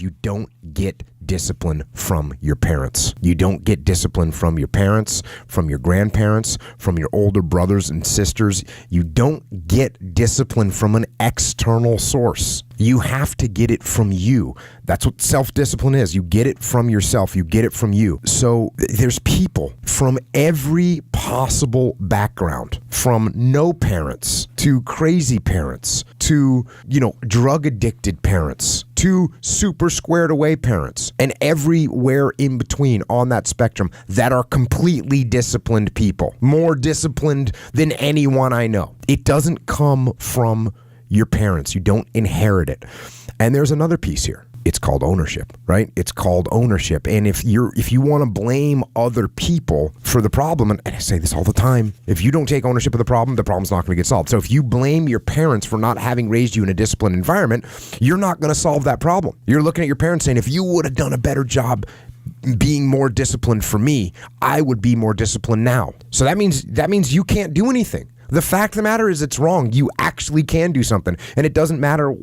you don't get discipline from your parents. You don't get discipline from your parents, from your grandparents, from your older brothers and sisters. You don't get discipline from an external source. You have to get it from you. That's what self-discipline is. You get it from yourself. You get it from you. So there's people from every possible background, from no parents to crazy parents to, drug addicted parents to super squared away parents, and everywhere in between on that spectrum that are completely disciplined people, more disciplined than anyone I know. It doesn't come from your parents. You don't inherit it. And there's another piece here. It's called ownership, right? It's called ownership. And if you want to blame other people for the problem, and I say this all the time, if you don't take ownership of the problem's not going to get solved. So if you blame your parents for not having raised you in a disciplined environment, you're not going to solve that problem. You're looking at your parents saying, if you would have done a better job being more disciplined for me, I would be more disciplined now. So that means you can't do anything. The fact of the matter is it's wrong. You actually can do something. And it doesn't matter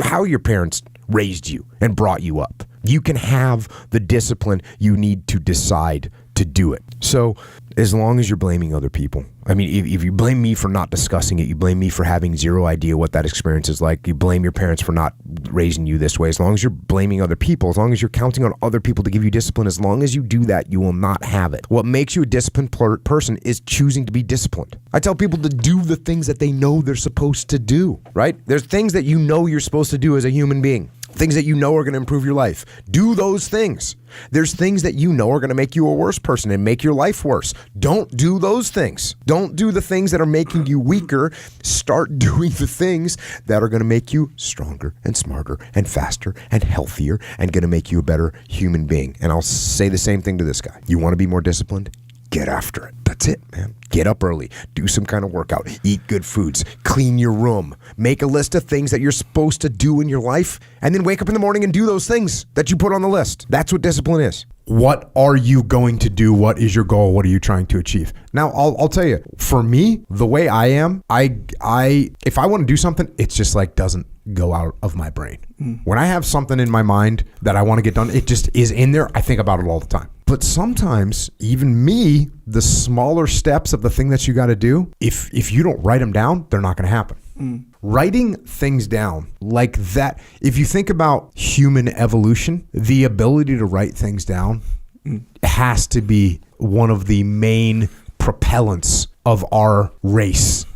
how your parents raised you and brought you up. You can have the discipline you need to decide to do it. So as long as you're blaming other people, if you blame me for not discussing it, you blame me for having zero idea what that experience is like, you blame your parents for not raising you this way, as long as you're blaming other people, as long as you're counting on other people to give you discipline, as long as you do that, you will not have it. What makes you a disciplined person is choosing to be disciplined. I tell people to do the things that they know they're supposed to do, right? There's things that you know you're supposed to do as a human being. Things that you know are going to improve your life. Do those things. There's things that you know are going to make you a worse person and make your life worse. Don't do those things. Don't do the things that are making you weaker. Start doing the things that are going to make you stronger and smarter and faster and healthier and going to make you a better human being. And I'll say the same thing to this guy. You want to be more disciplined? Get after it. That's it, man. Get up early. Do some kind of workout. Eat good foods. Clean your room. Make a list of things that you're supposed to do in your life, and then wake up in the morning and do those things that you put on the list. That's what discipline is. What are you going to do? What is your goal? What are you trying to achieve? Now, I'll tell you, for me, the way I am, if I want to do something, it's just like doesn't go out of my brain. When I have something in my mind that I want to get done, it just is in there. I think about it all the time. But sometimes, even me, the smaller steps of the thing that you got to do, if you don't write them down, they're not going to happen. Writing things down like that, if you think about human evolution, the ability to write things down has to be one of the main propellants of our race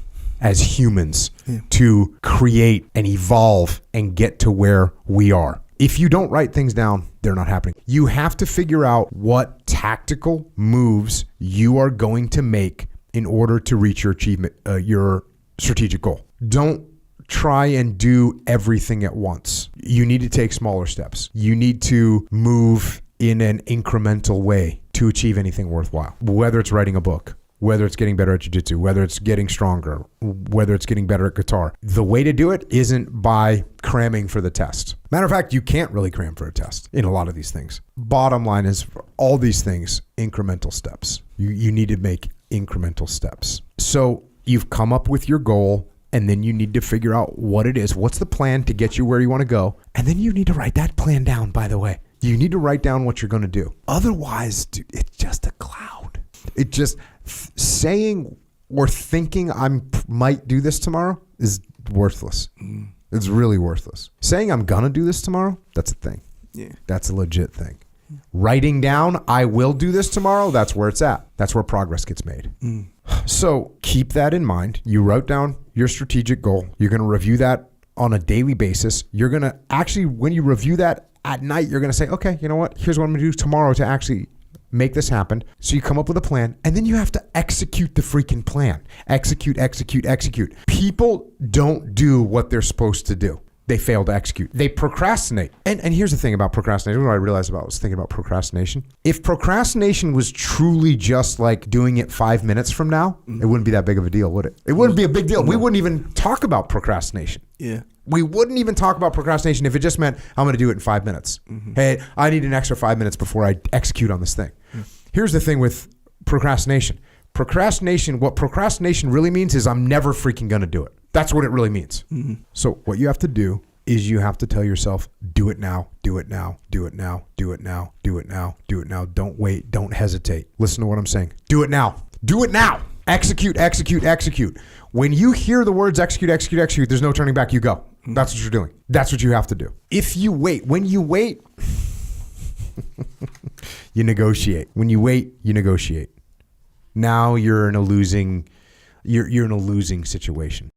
as humans to create and evolve and get to where we are. If you don't write things down, they're not happening. You have to figure out what tactical moves you are going to make in order to reach your achievement, your strategic goal. Don't try and do everything at once. You need to take smaller steps. You need to move in an incremental way to achieve anything worthwhile, whether it's writing a book, whether it's getting better at jiu-jitsu, whether it's getting stronger, whether it's getting better at guitar. The way to do it isn't by cramming for the test. Matter of fact, you can't really cram for a test in a lot of these things. Bottom line is, for all these things, incremental steps. You need to make incremental steps. So you've come up with your goal, and then you need to figure out what it is. What's the plan to get you where you want to go? And then you need to write that plan down, by the way. You need to write down what you're going to do. Otherwise, dude, it's just a cloud. It just saying or thinking I might do this tomorrow is worthless. It's really worthless. Saying I'm gonna do this tomorrow, that's a thing. Yeah, that's a legit thing. Writing down I will do this tomorrow, that's where it's at. That's where progress gets made. So keep that in mind. You wrote down your strategic goal. You're gonna review that on a daily basis. You're gonna actually, when you review that at night, you're gonna say, okay, you know what? Here's what I'm gonna do tomorrow to actually make this happen. So you come up with a plan, and then you have to execute the freaking plan. Execute. People don't do what they're supposed to do. They fail to execute. They procrastinate. And here's the thing about procrastination. What I realized about was thinking about procrastination. If procrastination was truly just like doing it 5 minutes from now, it wouldn't be that big of a deal, would it? It wouldn't be a big deal. We wouldn't even talk about procrastination. Yeah. We wouldn't even talk about procrastination if it just meant I'm going to do it in 5 minutes. Hey, I need an extra 5 minutes before I execute on this thing. Here's the thing with procrastination. What procrastination really means is I'm never freaking going to do it. That's what it really means. So what you have to do is you have to tell yourself, do it now, do it now, do it now, do it now, do it now, do it now. Don't wait, don't hesitate. Listen to what I'm saying. Do it now. Do it now. Execute, execute, execute. When you hear the words execute, execute, execute, there's no turning back. You go. That's what you're doing. That's what you have to do. If you wait, when you wait, you negotiate. When you wait, you negotiate. Now you're in a losing situation.